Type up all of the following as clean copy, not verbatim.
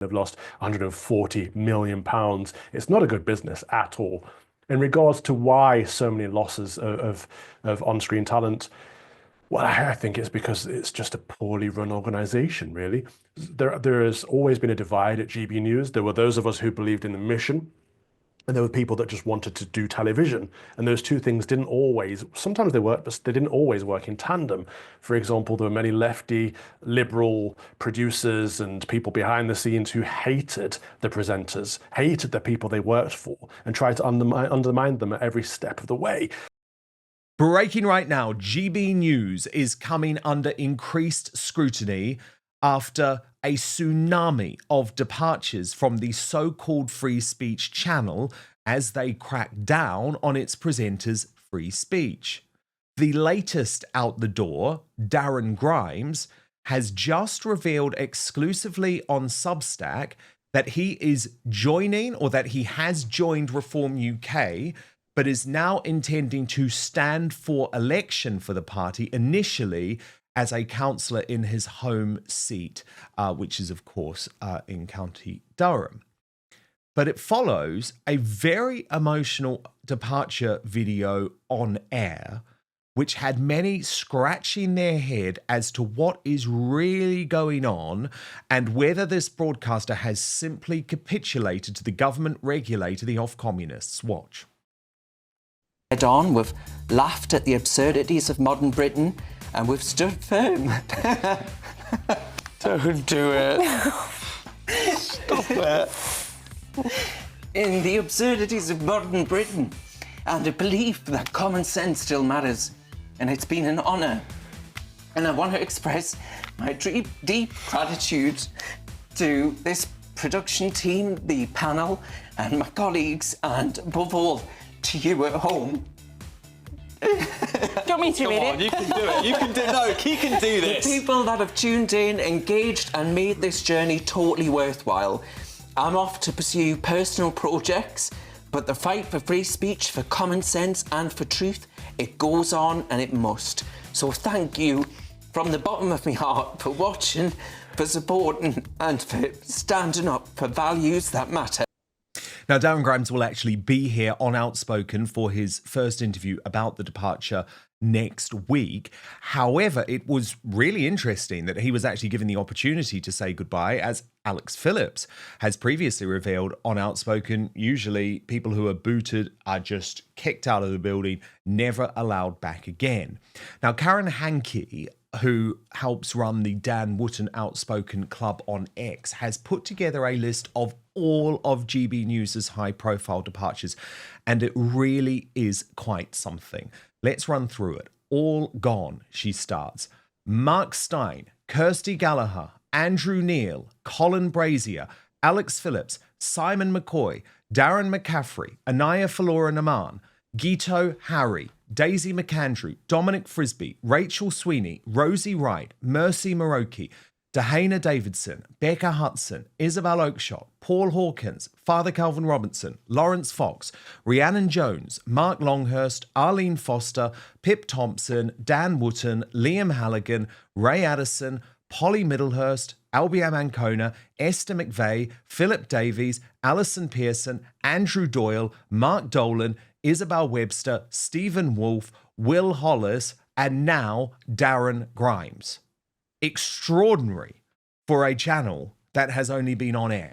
They've lost 140 million pounds. It's not a good business at all. In regards to why so many losses of on-screen talent, well, I think it's because it's just a poorly run organization, really. There has always been a divide at GB News. There were those of us who believed in the mission, and there were people that just wanted to do television. And those two things didn't always, sometimes they worked, but they didn't always work in tandem. For example, there were many lefty, liberal producers and people behind the scenes who hated the presenters, hated the people they worked for, and tried to undermine them at every step of the way. Breaking right now, GB News is coming under increased scrutiny after a tsunami of departures from the so-called free speech channel as they crack down on its presenters' free speech. The latest out the door, Darren Grimes, has just revealed exclusively on Substack that he is joining, or that he has joined, Reform UK, but is now intending to stand for election for the party, initially as a councillor in his home seat, which is, of course, in County Durham. But it follows a very emotional departure video on air, which had many scratching their head as to what is really going on and whether this broadcaster has simply capitulated to the government regulator, the off communists. Watch. Head on, we've laughed at the absurdities of modern Britain, and we've stood firm. Don't do it. Stop it. In the absurdities of modern Britain, and a belief that common sense still matters. And it's been an honour. And I want to express my deep gratitude to this production team, the panel, and my colleagues, and above all, to you at home. Do you want me to read it? You can do it. You can do it. No, he can do this. The people that have tuned in, engaged, and made this journey totally worthwhile. I'm off to pursue personal projects, but the fight for free speech, for common sense, and for truth, it goes on and it must. So thank you from the bottom of my heart for watching, for supporting, and for standing up for values that matter. Now, Darren Grimes will actually be here on Outspoken for his first interview about the departure next week. However, it was really interesting that he was actually given the opportunity to say goodbye, as Alex Phillips has previously revealed on Outspoken. Usually people who are booted are just kicked out of the building, never allowed back again. Now, Karen Hankey, who helps run the Dan Wootton Outspoken Club on X, has put together a list of all of GB News' high-profile departures, and it really is quite something. Let's run through it. All gone, she starts. Mark Stein, Kirsty Gallagher, Andrew Neil, Colin Brazier, Alex Phillips, Simon McCoy, Darren McCaffrey, Anaya Falora Naman, Gito Harry, Daisy McAndrew, Dominic Frisby, Rachel Sweeney, Rosie Wright, Mercy Maroki, Dahana Davidson, Becca Hudson, Isabel Oakshott, Paul Hawkins, Father Calvin Robinson, Lawrence Fox, Rhiannon Jones, Mark Longhurst, Arlene Foster, Pip Thompson, Dan Wootton, Liam Halligan, Ray Addison, Polly Middlehurst, Albiam Ancona, Esther McVeigh, Philip Davies, Alison Pearson, Andrew Doyle, Mark Dolan, Isabel Webster, Stephen Wolfe, Will Hollis, and now Darren Grimes. Extraordinary for a channel that has only been on air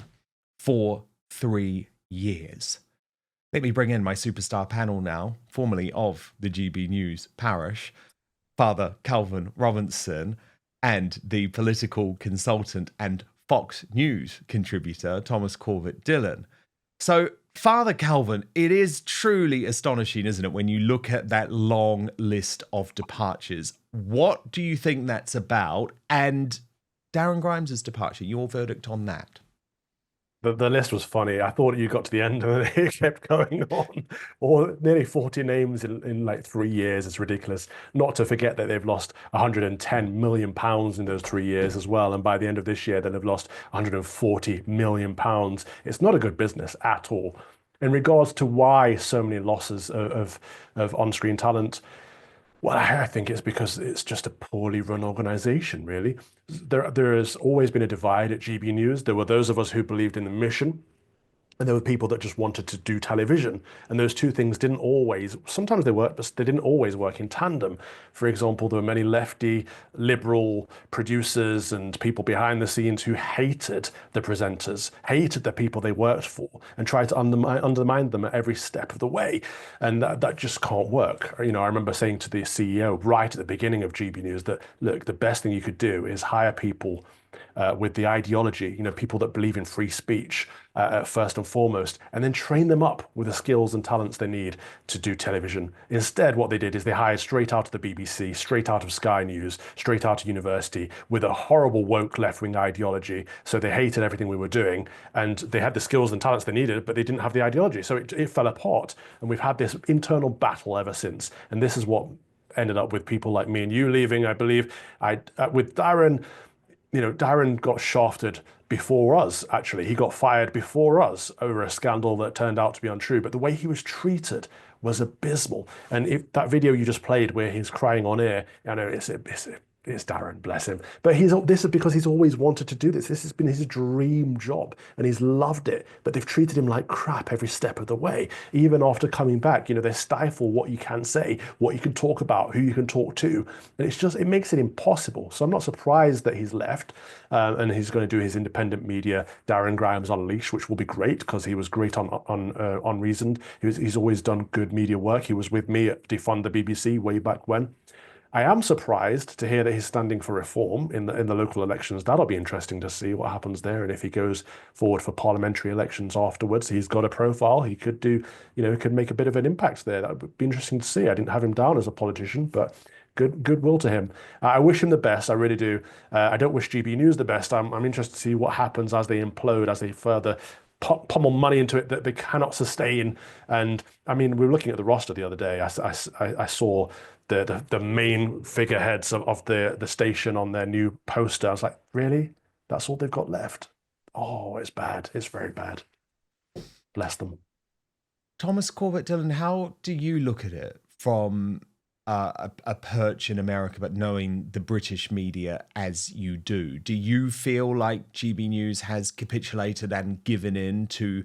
for 3 years. Let me bring in my superstar panel now, formerly of the GB News parish, Father Calvin Robinson, and the political consultant and Fox News contributor, Thomas Corbett Dillon. So, Father Calvin, it is truly astonishing, isn't it, when you look at that long list of departures. What do you think that's about? And Darren Grimes' departure, your verdict on that? The list was funny. I thought you got to the end and it kept going on. Or nearly 40 names in like 3 years. It's ridiculous. Not to forget that they've lost 110 million pounds in those 3 years as well. And by the end of this year, they'll have lost 140 million pounds. It's not a good business at all. In regards to why so many losses of on-screen talent, Well, I think it's because it's just a poorly run organization, really. There has always been a divide at GB News. There were those of us who believed in the mission, and there were people that just wanted to do television. And those two things didn't always, sometimes they worked, but they didn't always work in tandem. For example, there were many lefty, liberal producers and people behind the scenes who hated the presenters, hated the people they worked for, and tried to undermine them at every step of the way. And that just can't work. You know, I remember saying to the CEO right at the beginning of GB News that, look, the best thing you could do is hire people with the ideology, you know, people that believe in free speech first and foremost, and then train them up with the skills and talents they need to do television. Instead, what they did is they hired straight out of the BBC, straight out of Sky News, straight out of university with a horrible woke left-wing ideology. So they hated everything we were doing, and they had the skills and talents they needed, but they didn't have the ideology. So it fell apart, and we've had this internal battle ever since. And this is what ended up with people like me and you leaving, I believe. With Darren, you know, Darren got shafted before us, actually. He got fired before us over a scandal that turned out to be untrue. But the way he was treated was abysmal. And if that video you just played where he's crying on air, I know it's Darren, bless him. But this is because he's always wanted to do this. This has been his dream job and he's loved it. But they've treated him like crap every step of the way. Even after coming back, you know, they stifle what you can say, what you can talk about, who you can talk to. And it makes it impossible. So I'm not surprised that he's left and he's going to do his independent media, Darren Grimes Unleashed, which will be great because he was great on Unreasoned. He's always done good media work. He was with me at Defund the BBC way back when. I am surprised to hear that he's standing for reform in the local elections. That'll be interesting to see what happens there. And if he goes forward for parliamentary elections afterwards, he's got a profile. He could do, you know, could make a bit of an impact there. That would be interesting to see. I didn't have him down as a politician, but goodwill to him. I wish him the best. I really do. I don't wish GB News the best. I'm interested to see what happens as they implode, as they further pummel money into it that they cannot sustain. And I mean, we were looking at the roster the other day. I saw the main figureheads of the station on their new poster. I was like, really? That's all they've got left? Oh, it's bad. It's very bad. Bless them. Thomas Corbett-Dillon, how do you look at it from a perch in America, but knowing the British media as you do? Do you feel like GB News has capitulated and given in to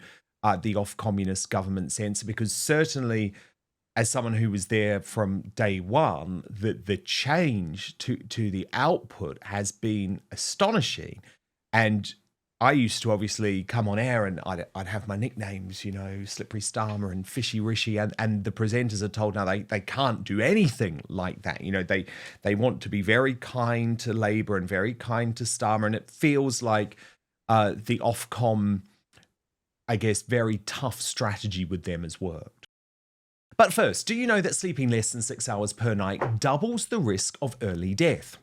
the off-communist government censor? Because certainly, as someone who was there from day one, the change to the output has been astonishing. And I used to obviously come on air and I'd have my nicknames, you know, Slippery Starmer and Fishy Rishi, and the presenters are told now they can't do anything like that. You know, they want to be very kind to Labour and very kind to Starmer, and it feels like the Ofcom, I guess, very tough strategy with them has worked. But first, do you know that sleeping less than 6 hours per night doubles the risk of early death?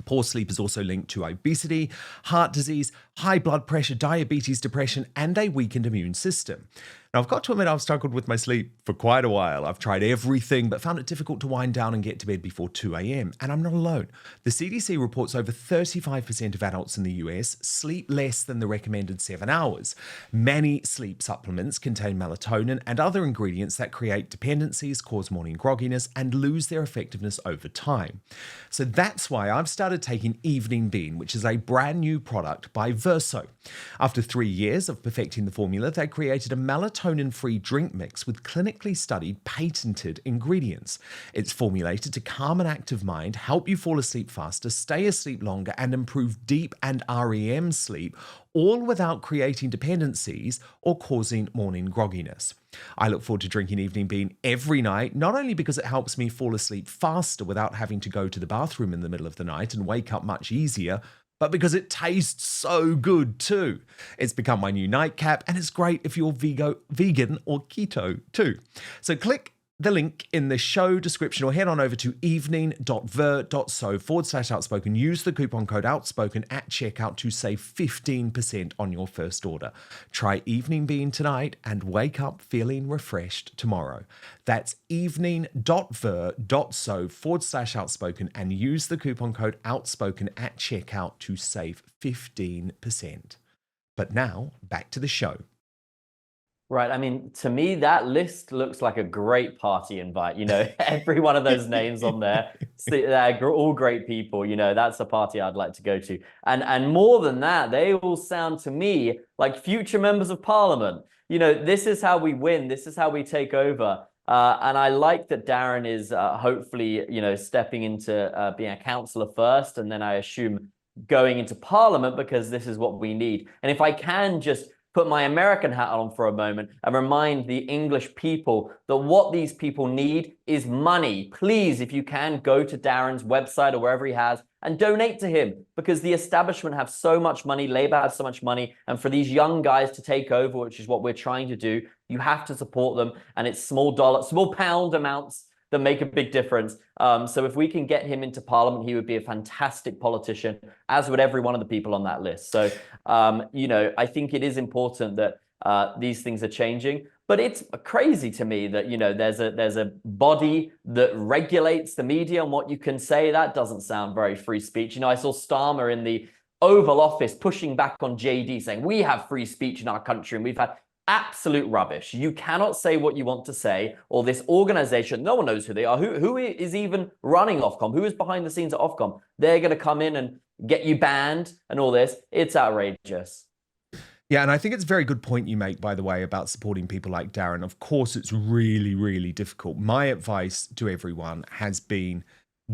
Poor sleep is also linked to obesity, heart disease, high blood pressure, diabetes, depression, and a weakened immune system. Now, I've got to admit I've struggled with my sleep for quite a while. I've tried everything, but found it difficult to wind down and get to bed before 2 a.m. And I'm not alone. The CDC reports over 35% of adults in the US sleep less than the recommended 7 hours. Many sleep supplements contain melatonin and other ingredients that create dependencies, cause morning grogginess, and lose their effectiveness over time. So that's why I've started taking Evening Bean, which is a brand new product by Verso. After 3 years of perfecting the formula, they created a melatonin-free drink mix with clinically studied, patented ingredients. It's formulated to calm an active mind, help you fall asleep faster, stay asleep longer, and improve deep and REM sleep, all without creating dependencies or causing morning grogginess. I look forward to drinking Evening Bean every night, not only because it helps me fall asleep faster without having to go to the bathroom in the middle of the night and wake up much easier, but because it tastes so good too. It's become my new nightcap, and it's great if you're vegan or keto too. So click the link in the show description or head on over to evening.ver.so/outspoken. Use the coupon code outspoken at checkout to save 15% on your first order. Try Evening Bean tonight and wake up feeling refreshed tomorrow. That's evening.ver.so/outspoken and use the coupon code outspoken at checkout to save 15%. But now, back to the show. Right. I mean, to me, that list looks like a great party invite. You know, every one of those names on there, they're all great people. You know, that's a party I'd like to go to. And more than that, they all sound to me like future members of parliament. You know, this is how we win. This is how we take over. And I like that Darren is hopefully, you know, stepping into being a councillor first, and then I assume going into parliament, because this is what we need. And if I can just put my American hat on for a moment and remind the English people that what these people need is money. Please, if you can, go to Darren's website or wherever he has and donate to him, because the establishment have so much money, Labour has so much money, and for these young guys to take over, which is what we're trying to do, you have to support them, and it's small pound amounts that make a big difference. So if we can get him into parliament, he would be a fantastic politician, as would every one of the people on that list. So, you know, I think it is important that these things are changing. But it's crazy to me that, you know, there's a body that regulates the media and what you can say. That doesn't sound very free speech. You know, I saw Starmer in the Oval Office pushing back on JD, saying we have free speech in our country, and we've had absolute rubbish. You cannot say what you want to say, or this organization, no one knows who they are. Who is even running Ofcom? Who is behind the scenes at Ofcom? They're going to come in and get you banned and all this. It's outrageous. Yeah, and I think it's a very good point you make, by the way, about supporting people like Darren. Of course, it's really, really difficult. My advice to everyone has been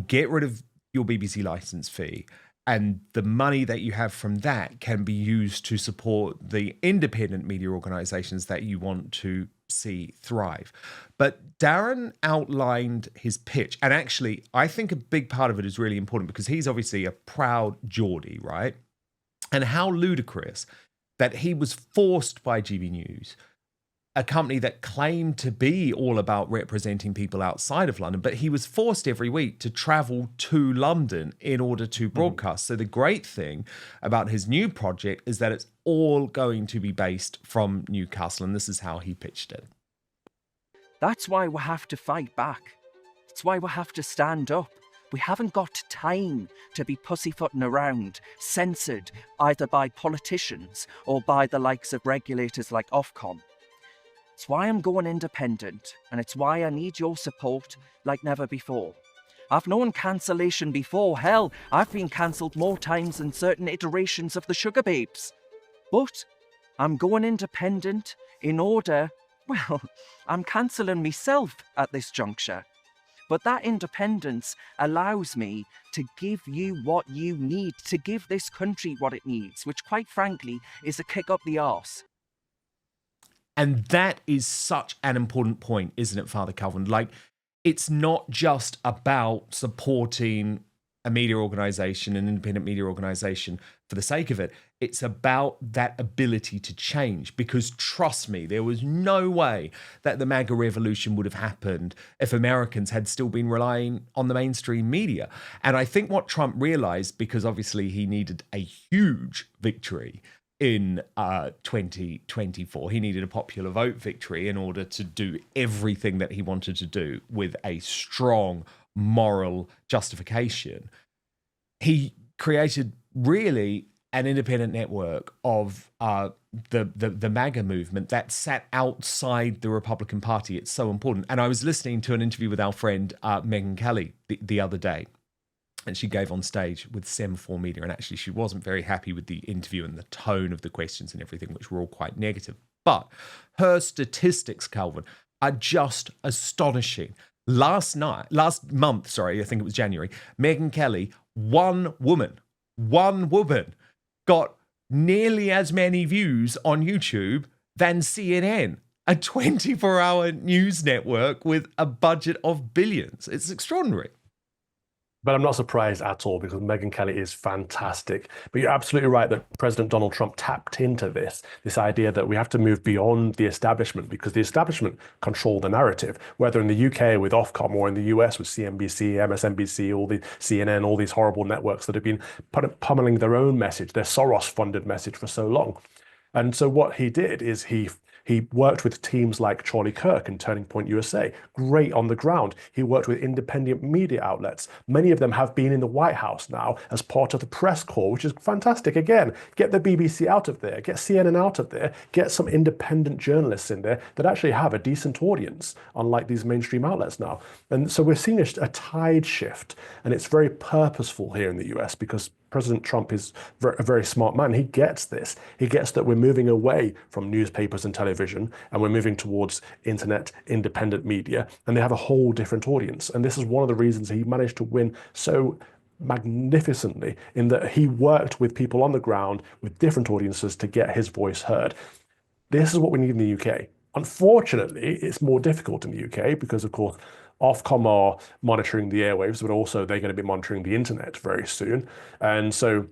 get rid of your BBC license fee, and the money that you have from that can be used to support the independent media organisations that you want to see thrive. But Darren outlined his pitch. And actually, I think a big part of it is really important, because he's obviously a proud Geordie, right? And how ludicrous that he was forced by GB News, a company that claimed to be all about representing people outside of London, but he was forced every week to travel to London in order to broadcast. So the great thing about his new project is that it's all going to be based from Newcastle, and this is how he pitched it. That's why we have to fight back. That's why we have to stand up. We haven't got time to be pussyfooting around, censored either by politicians or by the likes of regulators like Ofcom. It's why I'm going independent, and it's why I need your support like never before. I've known cancellation before. Hell, I've been cancelled more times than certain iterations of the Sugar Babes. But I'm going independent in order, well, I'm cancelling myself at this juncture. But that independence allows me to give you what you need, to give this country what it needs, which quite frankly is a kick up the arse. And that is such an important point, isn't it, Father Calvin? Like, it's not just about supporting a media organisation, an independent media organisation for the sake of it. It's about that ability to change, because trust me, there was no way that the MAGA revolution would have happened if Americans had still been relying on the mainstream media. And I think what Trump realised, because obviously he needed a huge victory in 2024. He needed a popular vote victory in order to do everything that he wanted to do with a strong moral justification. He created really an independent network of the MAGA movement that sat outside the Republican Party. It's so important. And I was listening to an interview with our friend Megyn Kelly the other day, and she gave on stage with Semaphore Media, and actually she wasn't very happy with the interview and the tone of the questions and everything, which were all quite negative. But her statistics, Calvin, are just astonishing. Last month, I think it was January, Megyn Kelly, one woman, got nearly as many views on YouTube than CNN, a 24-hour news network with a budget of billions. It's extraordinary. But I'm not surprised at all, because Megyn Kelly is fantastic. But you're absolutely right that President Donald Trump tapped into this idea that we have to move beyond the establishment, because the establishment control the narrative, whether in the UK with Ofcom or in the US with CNBC, MSNBC, all the CNN, all these horrible networks that have been pummeling their own message, their Soros-funded message for so long. And so what he did is he He worked with teams like Charlie Kirk and Turning Point USA, great on the ground. He worked with independent media outlets. Many of them have been in the White House now as part of the press corps, which is fantastic. Again, get the BBC out of there, get CNN out of there, get some independent journalists in there that actually have a decent audience, unlike these mainstream outlets now. And so we're seeing a tide shift, and it's very purposeful here in the US because President Trump is a very smart man. He gets this. He gets that we're moving away from newspapers and television, and we're moving towards internet independent media, and they have a whole different audience. And this is one of the reasons he managed to win so magnificently, in that he worked with people on the ground with different audiences to get his voice heard. This is what we need in the UK. Unfortunately, it's more difficult in the UK because, of course, Ofcom are monitoring the airwaves, but also they're going to be monitoring the internet very soon. And so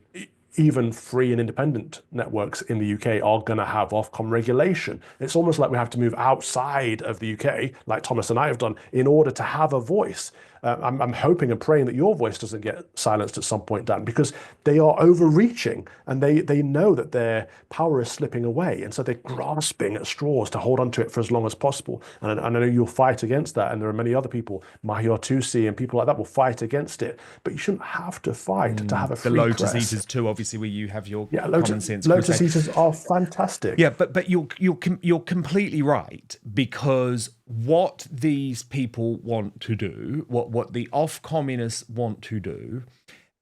even free and independent networks in the UK are going to have Ofcom regulation. It's almost like we have to move outside of the UK, like Thomas and I have done, in order to have a voice. I'm hoping and praying that your voice doesn't get silenced at some point, Dan, because they are overreaching and they know that their power is slipping away. And so they're grasping at straws to hold on to it for as long as possible. And I know you'll fight against that. And there are many other people, Mahia Tusi and people like that will fight against it. But you shouldn't have to fight to have a free The Lotus press. Eaters too, obviously, where you have your Lotus, common sense. Lotus crusade. Eaters are fantastic. Yeah, but you're completely right, because what these people want to do, what the off-communists want to do,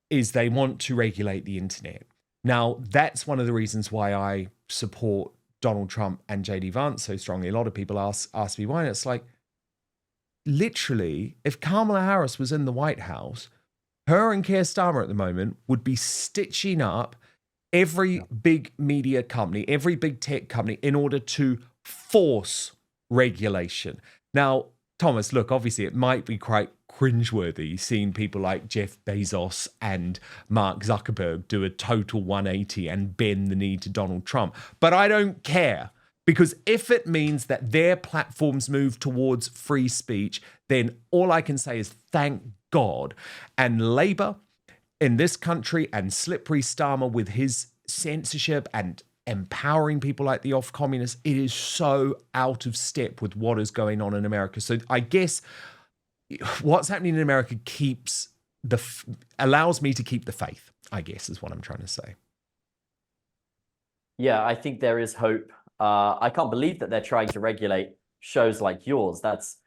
is they want to regulate the internet. Now, that's one of the reasons why I support Donald Trump and JD Vance so strongly. A lot of people ask me why, and it's like, literally, if Kamala Harris was in the White House, her and Keir Starmer at the moment would be stitching up every big media company, every big tech company, in order to force regulation. Now, Thomas, look, obviously it might be quite cringeworthy seeing people like Jeff Bezos and Mark Zuckerberg do a total 180 and bend the knee to Donald Trump. But I don't care, because if it means that their platforms move towards free speech, then all I can say is thank God. And Labour in this country, and Slippery Starmer with his censorship and empowering people like the off-communists, it is so out of step with what is going on in America. So I guess what's happening in America allows me to keep the faith, I guess, is what I'm trying to say. Yeah, I think there is hope. I can't believe that they're trying to regulate shows like yours. That's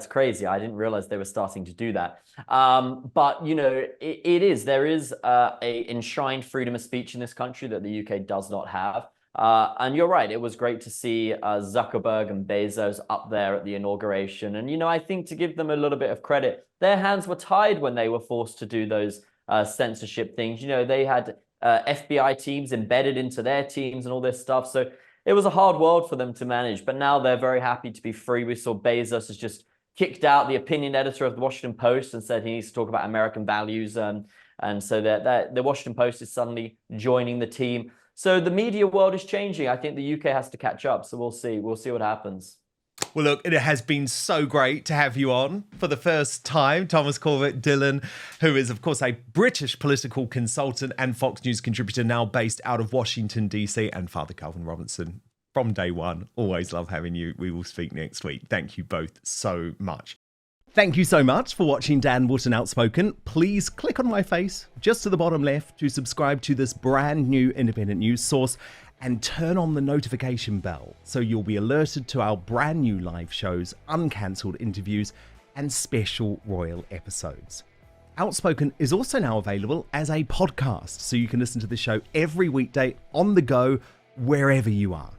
crazy. I didn't realize they were starting to do that. But, you know, there is a enshrined freedom of speech in this country that the UK does not have. And you're right. It was great to see Zuckerberg and Bezos up there at the inauguration. And, you know, I think to give them a little bit of credit, their hands were tied when they were forced to do those censorship things. You know, they had FBI teams embedded into their teams and all this stuff. So it was a hard world for them to manage. But now they're very happy to be free. We saw Bezos has just kicked out the opinion editor of the Washington Post and said he needs to talk about American values. And so that the Washington Post is suddenly joining the team. So the media world is changing. I think the UK has to catch up. So we'll see. We'll see what happens. Well, look, it has been so great to have you on for the first time. Thomas Corbett-Dillon, who is, of course, a British political consultant and Fox News contributor, now based out of Washington, D.C., and Father Calvin Robinson. From day one, always love having you. We will speak next week. Thank you both so much. Thank you so much for watching Dan Wootton Outspoken. Please click on my face just to the bottom left to subscribe to this brand new independent news source and turn on the notification bell so you'll be alerted to our brand new live shows, uncancelled interviews, and special royal episodes. Outspoken is also now available as a podcast, so you can listen to the show every weekday on the go, wherever you are.